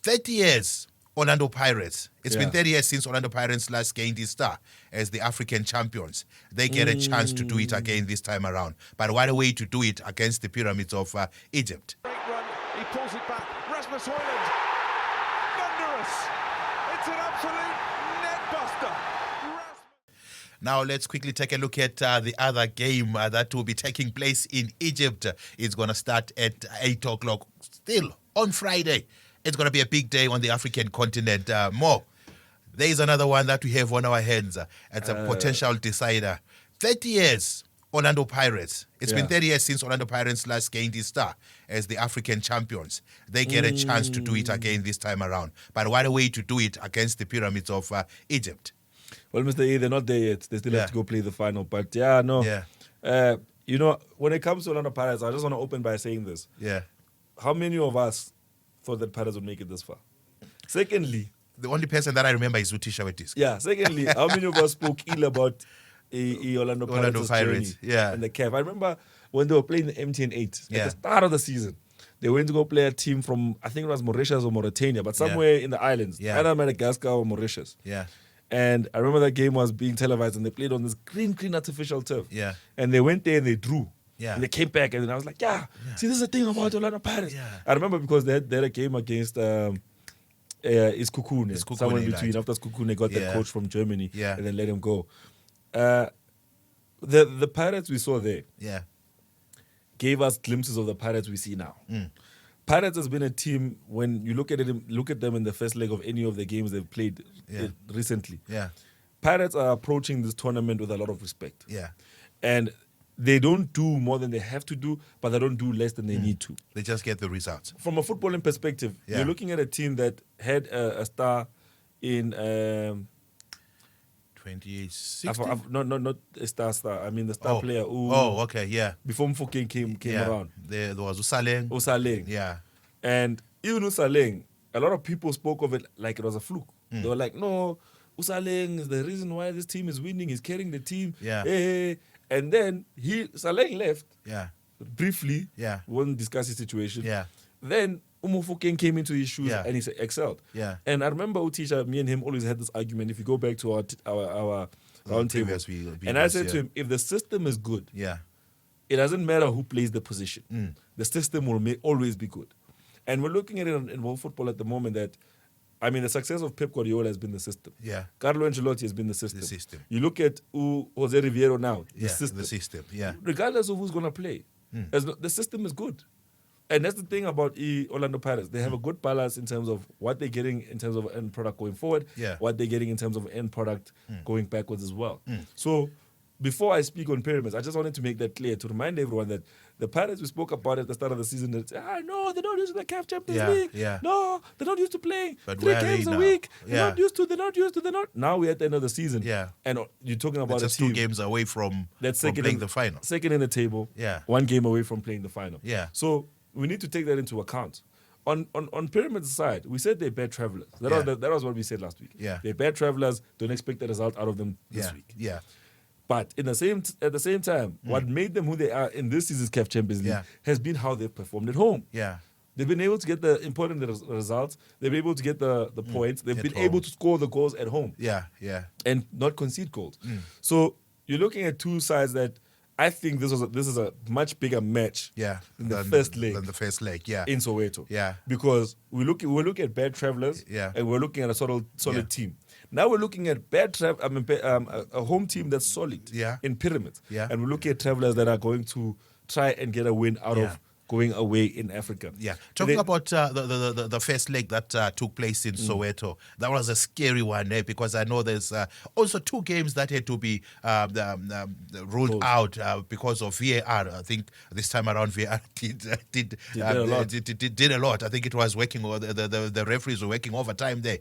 30 years, Orlando Pirates. It's been 30 years since Orlando Pirates last gained his star as the African champions. They get a chance to do it again this time around. But what a way to do it against the pyramids of Egypt. Great run. He pulls it back. Rasmus Højlund. Thunderous. It's an absolute net buster. Now let's quickly take a look at the other game that will be taking place in Egypt. It's going to start at 8 o'clock, still on Friday. It's going to be a big day on the African continent. There is another one that we have on our hands. It's a potential decider. 30 years, Orlando Pirates. It's been 30 years since Orlando Pirates last gained his star as the African champions. They get a chance to do it again this time around. But what a way to do it against the pyramids of Egypt. Well, Mr. A, they're not there yet. They still have to go play the final. But when it comes to Orlando Pirates, I just want to open by saying this. Yeah. How many of us thought that Pirates would make it this far? Secondly, the only person that I remember is Utisha with Diski. Yeah. Secondly, how many of us spoke ill about Orlando Pirates and the CAF? I remember when they were playing the MTN 8 at the start of the season. They went to go play a team from, I think it was Mauritius or Mauritania, but somewhere in the islands, either Madagascar or Mauritius. Yeah. And I remember that game was being televised and they played on this green artificial turf. Yeah. And they went there and they drew. Yeah. And they came back and then I was like, see, this is the thing about Orlando Pirates. Yeah. I remember because they had a game against Iskukune. Somewhere in between. After Iskukune, they got the coach from Germany and then let him go. The Pirates we saw there gave us glimpses of the Pirates we see now. Pirates has been a team, when you look at them in the first leg of any of the games they've played recently. Yeah. Pirates are approaching this tournament with a lot of respect. Yeah. And they don't do more than they have to do, but they don't do less than they need to. They just get the results. From a footballing perspective, you're looking at a team that had a star in 2016? Not a star. I mean the star player. Before Mfokeng came around. There was Usaleng. Yeah. And even Usaleng, a lot of people spoke of it like it was a fluke. They were like, no, Usaleng is the reason why this team is winning. He's carrying the team. Yeah. Hey. And then Usaleng left. Yeah. Briefly. Yeah. We won't discuss his situation. Yeah. Then Mfokeng came into his shoes and he excelled. Yeah. And I remember Utisha, me and him always had this argument. If you go back to our round table, and I said to him, if the system is good, it doesn't matter who plays the position. The system will always be good. And we're looking at it in world football at the moment that, I mean, the success of Pep Guardiola has been the system. Yeah. Carlo Ancelotti has been the system. The system. You look at Jose Riviero now, the system. The system, yeah. Regardless of who's going to play, the system is good. And that's the thing about Orlando Pirates. They have a good balance in terms of what they're getting in terms of end product going forward, what they're getting in terms of end product going backwards as well. So before I speak on pyramids, I just wanted to make that clear to remind everyone that the Pirates we spoke about at the start of the season, that no, they're not used to the CAF Champions League. Yeah. No, they're not used to playing but 3 games a week. They're not used to. Now we're at the end of the season. Yeah. And you're talking about just a team 2 games away from playing the final. Second in the table. Yeah. 1 game away from playing the final. Yeah. So we need to take that into account. On Pyramid's side, we said they're bad travelers. That was what we said last week. Yeah. They're bad travelers. Don't expect the result out of them this week. Yeah. But at the same time, what made them who they are in this season's CAF Champions League has been how they've performed at home. Yeah. They've been able to get the important results. They've been able to get the points. They've been able to score the goals at home. Yeah. Yeah. And not concede goals. So you're looking at two sides that I think this is a much bigger match than the first leg in Soweto. Yeah. Because we look at bad travelers and we're looking at a solid team. Now we're looking at a home team that's solid in pyramids. Yeah. And we're looking at travelers that are going to try and get a win out of going away in Africa. Yeah. Talking about the first leg that took place in Soweto, that was a scary one because I know there's also 2 games that had to be ruled out because of VAR. I think this time around VAR did a lot. I think it was working, or the referees were working overtime there.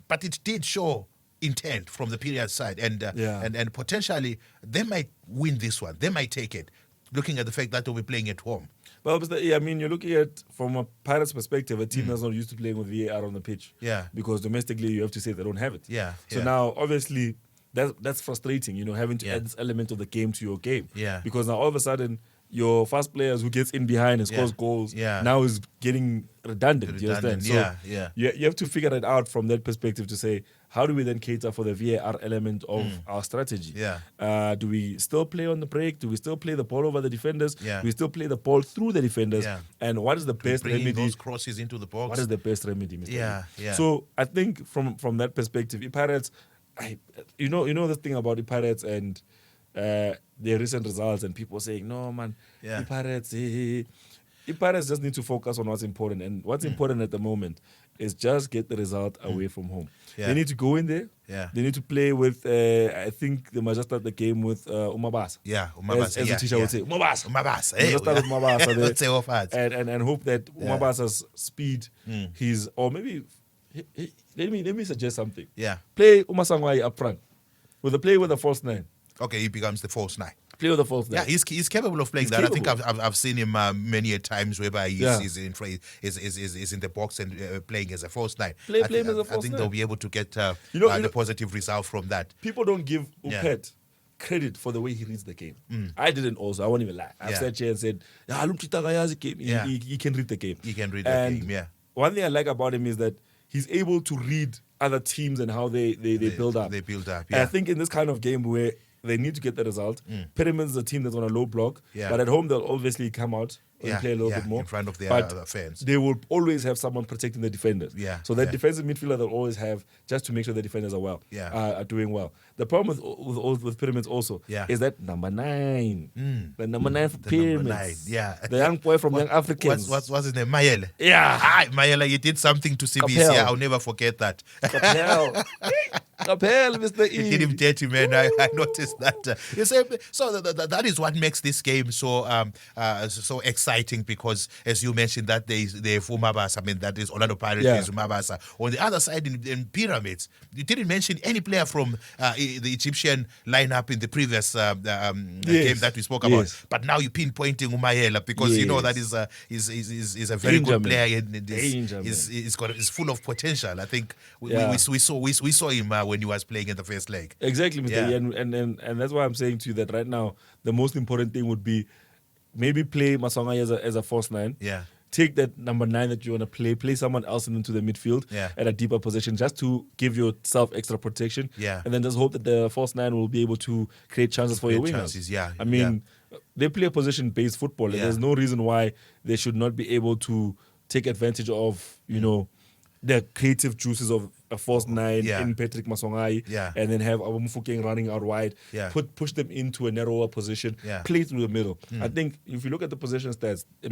But it did show intent from the period side, and potentially they might win this one. They might take it, looking at the fact that they'll be playing at home. Well, I mean, you're looking at, from a Pirates perspective, a team that's not used to playing with VAR on the pitch. Yeah. Because domestically, you have to say they don't have it. Yeah. So now, obviously, that's frustrating, having to add this element of the game to your game. Yeah. Because now, all of a sudden, your fast players who gets in behind and scores goals now is getting redundant. You understand? So you have to figure it out from that perspective to say, how do we then cater for the VAR element of our strategy? Do we still play on the break? Do we still play the ball over the defenders? Do we still play the ball through the defenders? And what is the best remedy? Those crosses into the box. What is the best remedy, Mr. So I think from that perspective, Pirates, you know this thing about the Pirates and their recent results and people saying, no, man, the Pirates just need to focus on what's important. And what's important at the moment is just get the result away from home. They need to go in there. They need to play with, I think they might just start the game with Umabasa. Umabasa. As the teacher would say, Umabasa. Umabasa. Just start with Umabasa there. Let's say off hard. And hope that Umabasa's speed, or maybe, let me suggest something. Play Umasangwai up front. Play with a false 9. Okay, he becomes the false 9. Play with the false 9. Yeah, he's capable of playing that. Capable. I think I've seen him many a times whereby he's in the box and playing as a false 9. Play him as a false 9. I think they'll be able to get the positive result from that. People don't give Upet credit for the way he reads the game. I didn't also. I won't even lie. I've sat here and said, he can read the game. He can read the game, One thing I like about him is that he's able to read other teams and how they build up. They build up, And I think in this kind of game where they need to get the result, Pyramids is a team that's on a low block, but at home they'll obviously come out and play a little bit more in front of their fans. They will always have someone protecting the defenders. So that defensive midfielder they'll always have just to make sure the defenders are well, are doing well. The problem with Pyramids also is that number 9, the number 9 for Pyramids, the young boy from Young Africans. What's his name? Mihle. Mihle, you did something to CBC. I'll never forget that. Kapel, Mr. E. You did him dirty, man. I noticed that. You say, so that is what makes this game so exciting, because, as you mentioned, that they have Umabasa. I mean, that is Orlando Pirates, is Umabasa. On the other side, in Pyramids, you didn't mention any player from the Egyptian lineup in the previous game that we spoke about. But now you're pinpointing Umayela because you know that is a very good player and he's full of potential. I think we saw him when he was playing in the first leg. Exactly, Mr. E. And that's why I'm saying to you that right now the most important thing would be maybe play Maswangai as a false 9. Take that number 9 that you want to play someone else into the midfield at a deeper position just to give yourself extra protection. And then just hope that the false 9 will be able to create chances for your wingers. I mean, they play a position-based football, and there's no reason why they should not be able to take advantage of, the creative juices of a false 9 in Patrick Maswangai, and then have Abu Mufokeng running out wide, push them into a narrower position, play through the middle. I think if you look at the possession stats, it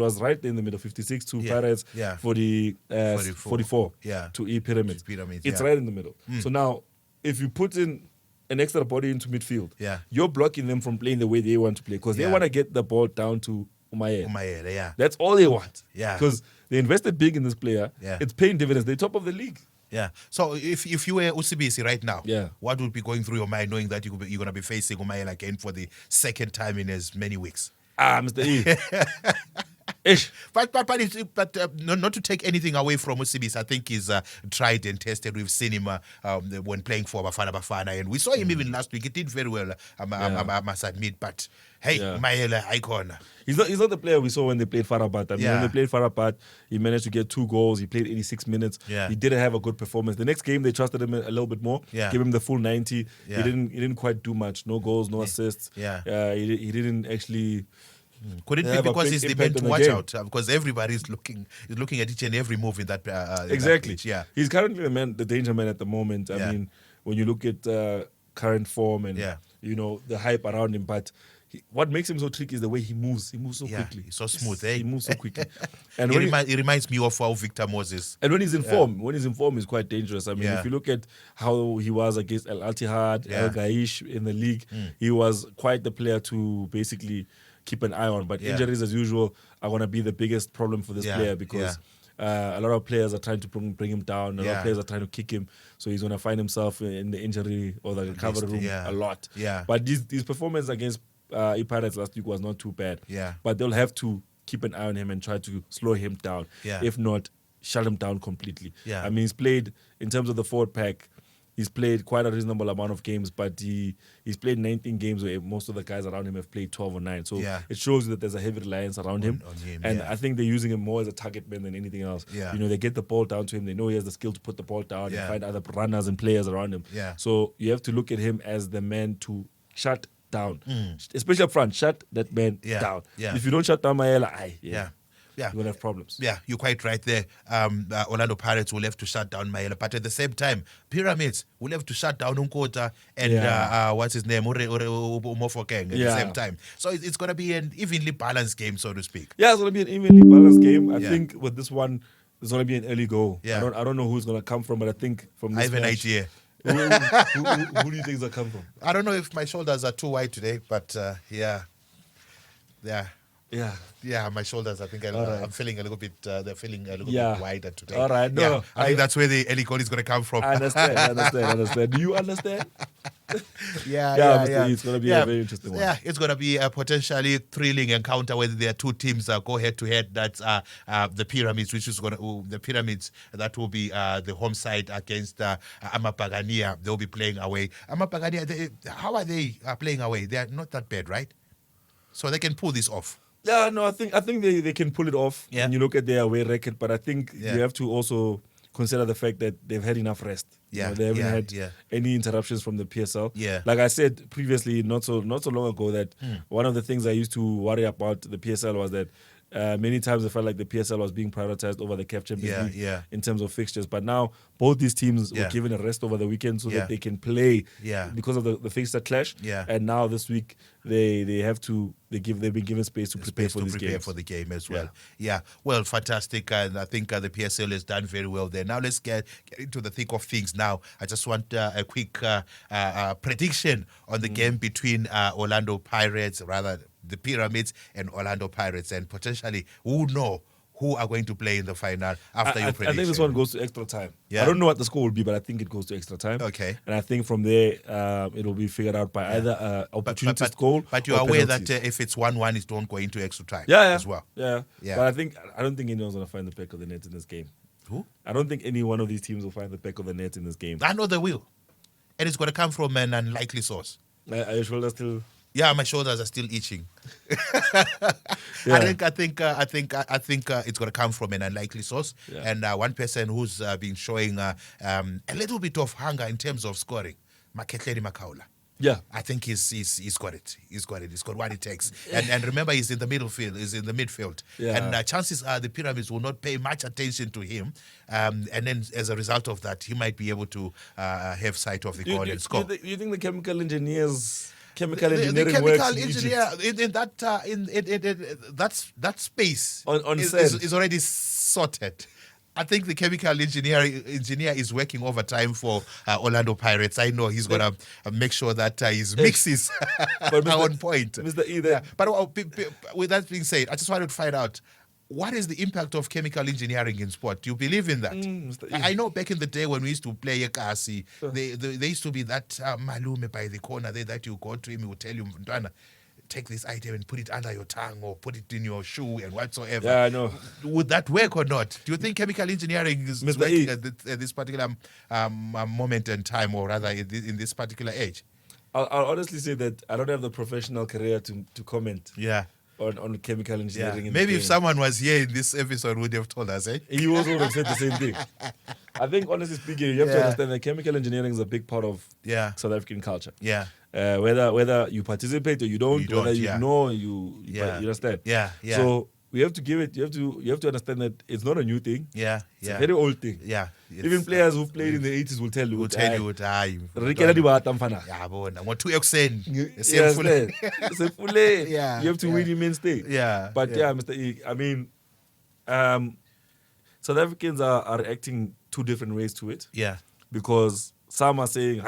was right in the middle, 56 to Pirates, 44 to E Pyramids. It's right in the middle. So now, if you put in an extra body into midfield, you're blocking them from playing the way they want to play, because they want to get the ball down to Umayele. That's all they want. Because they invested big in this player. It's paying dividends. They're top of the league. So if you were Usibisi right now, what would be going through your mind knowing that you're going to be facing Umayele again for the second time in as many weeks? Mr. E. But not to take anything away from Usibisi, I think he's tried and tested. We've seen him when playing for Bafana, and we saw him even last week. He did very well, I must admit. But hey, Umayele, icon. He's not the player we saw when they played Farabat. I mean, when they played Farabat, he managed to get 2 goals. He played 86 minutes. He didn't have a good performance. The next game, they trusted him a little bit more. Gave him the full 90. He didn't quite do much. No goals, no assists. He didn't actually. Could it be because he's the man to watch out? Because everybody's looking at each and every move in that. Exactly. In that pitch, he's currently the danger man at the moment. I mean, when you look at current form and the hype around him, but. What makes him so tricky is the way he moves. He moves so quickly. He's so smooth. He moves so quickly. And he reminds me of how Victor Moses. And when he's in form, he's quite dangerous. I mean, if you look at how he was against El Ittihad, El Gaish in the league, he was quite the player to basically keep an eye on. But injuries, as usual, are going to be the biggest problem for this player because a lot of players are trying to bring him down. A lot of players are trying to kick him. So he's going to find himself in the injury or the recovery room a lot. But his performance against Pirates last week was not too bad. But they'll have to keep an eye on him and try to slow him down. If not, shut him down completely. I mean, he's played, in terms of the forward pack, He's played quite a reasonable amount of games, but he's played 19 games where most of the guys around him have played 12 or 9. So it shows you that there's a heavy reliance around him. On him. And I think they're using him more as a target man than anything else. Yeah. They get the ball down to him. They know he has the skill to put the ball down and find other runners and players around him. Yeah. So you have to look at him as the man to shut down, especially up front. Shut that man down. Yeah. If you don't shut down Mihle, Yeah. you're going to have problems. Yeah, you're quite right there. Orlando Pirates will have to shut down Mihle, but at the same time, Pyramids will have to shut down Nkota and what's his name, Mofokeng at the same time. So it's going to be an evenly balanced game, so to speak. Yeah, it's going to be an evenly balanced game. I think with this one, there's going to be an early goal. Yeah. I don't know who's going to come from, but I think from this I have an idea. who do you think is going to come from? I don't know if my shoulders are too wide today, but yeah. Yeah, my shoulders. I think I'm feeling a little bit. They're feeling a little bit wider today. All right, no, I think that's where the early goal is going to come from. I understand. Do you understand? Yeah. It's going to be a very interesting one. Yeah, it's going to be a potentially thrilling encounter where there are two teams go head to head. That's the Pyramids, which is going to the Pyramids that will be the home side against Amapagania. They'll be playing away. Amapagania, how are they playing away? They are not that bad, right? So they can pull this off. Yeah, no, I think they can pull it off when you look at their away record, but I think you have to also consider the fact that they've had enough rest. They haven't had any interruptions from the PSL. Yeah. Like I said previously, not so long ago, that one of the things I used to worry about the PSL was that many times I felt like the PSL was being prioritized over the CAF Champions League in terms of fixtures. But now both these teams were given a rest over the weekend so that they can play because of the fixture clash. Yeah. And now this week they've been given space to prepare for the game as well. Yeah. Well, fantastic. And I think the PSL has done very well there. Now let's get into the thick of things now. I just want a quick prediction on the game between Orlando Pirates, rather the Pyramids and Orlando Pirates, and potentially who are going to play in the final after your prediction. I think this one goes to extra time. Yeah. I don't know what the score will be, but I think it goes to extra time. Okay. And I think from there, it will be figured out by either opportunist goal. But you're or aware penalties. that if it's 1-1, it don't go into extra time as well. Yeah. But I don't think anyone's going to find the back of the net in this game. Who? I don't think any one of these teams will find the back of the net in this game. I know they will. And it's going to come from an unlikely source. Are your shoulders still... Yeah, my shoulders are still itching. I think it's going to come from an unlikely source, and one person who's been showing a little bit of hunger in terms of scoring, Makhetledi Makaula. Yeah, I think he's got it. He's got what it takes. And remember, he's in the midfield. Yeah. And chances are the Pyramids will not pay much attention to him. And then as a result of that, he might be able to have sight of the goal and score. You think the chemical engineering works that space is already sorted. I think the chemical engineer is working overtime for Orlando Pirates. I know he's going to make sure that his mixes are on point. Mr. E there. But with that being said, I just wanted to find out, what is the impact of chemical engineering in sport? Do you believe in that? I know back in the day when we used to play Ekasi, there used to be that malume by the corner there that you go to him, he will tell you, Mntwana, take this item and put it under your tongue or put it in your shoe and whatsoever. Yeah, I know. Would that work or not? Do you think chemical engineering is working at this particular moment in time, or rather in this particular age? I'll honestly say that I don't have the professional career to comment. Yeah. On chemical engineering. Yeah. Maybe if someone was here in this episode, would have told us, eh? He also would have said the same thing. I think, honestly speaking, you have to understand that chemical engineering is a big part of South African culture. Yeah. Whether you participate or you don't, whether you know, you understand. Yeah. So we have to give it. You have to understand that it's not a new thing. Yeah. It's a very old thing. Yeah. Even players who played in the 80s will tell you. You have to win immense state. Yeah. But Mr. E, I mean, South Africans are reacting two different ways to it. Yeah. Because some are saying,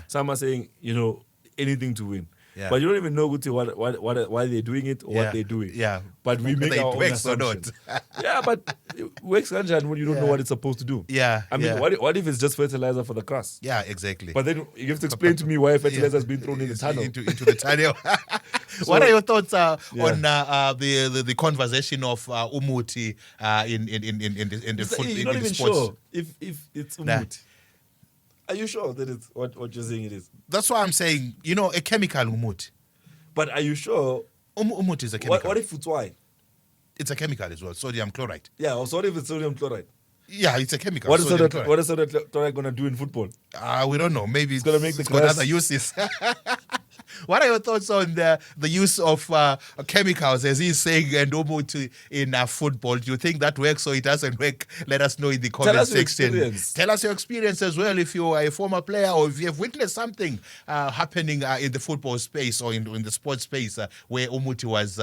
some are saying, anything to win. Yeah. But you don't even know why they're doing it or what they're doing. Yeah. But we make our own assumptions. Yeah, but it works when you don't know what it's supposed to do. Yeah. I mean, what if it's just fertilizer for the grass? Yeah, exactly. But then you have to explain to me why fertilizer has been thrown in the tunnel. Into the tunnel. So, what are your thoughts on the conversation of Umuti in the You're not even sports? sure if it's Umuti. Are you sure that it's what you're saying it is? That's why I'm saying, a chemical umuthi. But are you sure? Umuthi is a chemical. What if it's wine? It's a chemical as well, sodium chloride. Yeah, or what if it's sodium chloride? Yeah, it's a chemical. What is sodium chloride going to do in football? We don't know. Maybe it's going to make the got other uses. What are your thoughts on the use of chemicals, as he's saying, and umuthi in football? Do you think that works or it doesn't work? Let us know in the comment section. Tell us your experience as well, if you are a former player or if you have witnessed something happening in the football space or in the sports space where umuthi was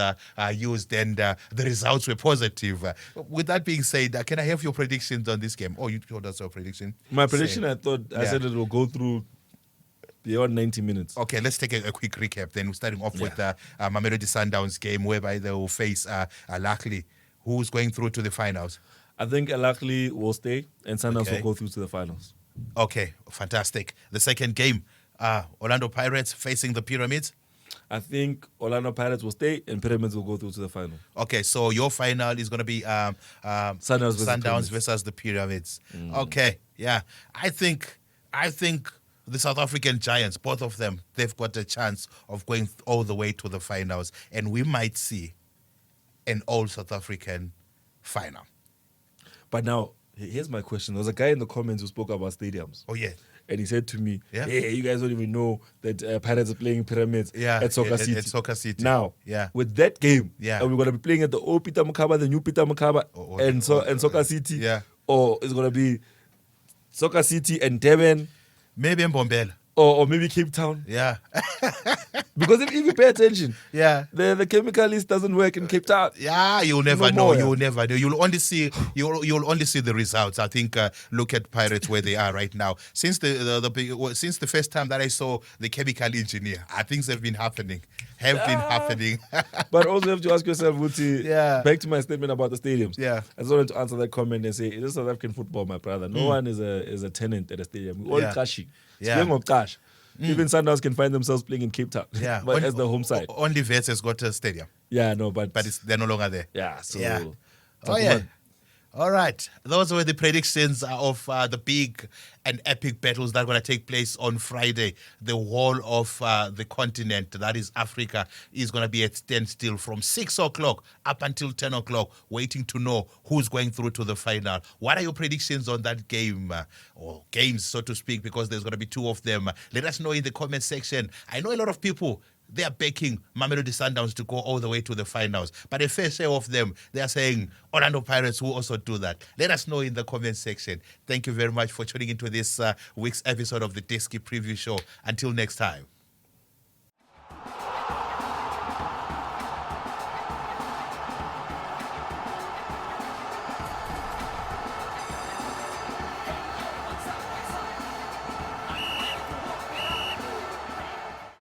used and the results were positive. With that being said, can I have your predictions on this game? Oh, you told us your prediction. My prediction, I said it will go through beyond 90 minutes. Okay, let's take a quick recap then. We're starting off with the Mamelodi Sundowns game, whereby they will face Alakli, who's going through to the finals. I think Alakli will stay and Sundowns will go through to the finals. Okay, fantastic. The second game, Orlando Pirates facing the Pyramids. I think Orlando Pirates will stay and Pyramids will go through to the final. Okay, so your final is going to be Sundowns versus the Pyramids. Okay, yeah. I think the South African Giants, both of them, they've got a chance of going all the way to the finals. And we might see an all South African final. But now, here's my question. There was a guy in the comments who spoke about stadiums. Oh, yeah. And he said to me, hey, you guys don't even know that Pirates are playing Pyramids at Soccer City. At Soccer City. Now, with that game, and we're going to be playing at the old Peter Mokaba, the new Peter Mokaba, and Soccer City. Yeah. Or it's going to be Soccer City and Durban. Maybe Mbombela. Or maybe Cape Town. Yeah. Because if you pay attention, the chemical list doesn't work in Cape Town. Yeah, you'll never know. You'll never know. You'll only see the results. I think look at Pirates where they are right now. Since since the first time that I saw the chemical engineer, things have been happening. But also you have to ask yourself, Wuti, back to my statement about the stadiums. Yeah. I just wanted to answer that comment and say, it is South African football, my brother. No one is a tenant at a stadium. We're all crashing. Even Sundowns can find themselves playing in Cape Town. Yeah. But as the home side. Only Vets has got a stadium. Yeah, no, but they're no longer there. Yeah, so All right. Those were the predictions of the big and epic battles that are going to take place on Friday. The whole of the continent, that is Africa, is going to be at standstill from 6 o'clock up until 10 o'clock, waiting to know who's going through to the final. What are your predictions on that game, or games, so to speak, because there's going to be two of them? Let us know in the comment section. I know a lot of people, they are backing Mamelodi Sundowns to go all the way to the finals. But a fair share of them, they are saying Orlando Pirates will also do that. Let us know in the comment section. Thank you very much for tuning into this week's episode of the Diski Preview Show. Until next time.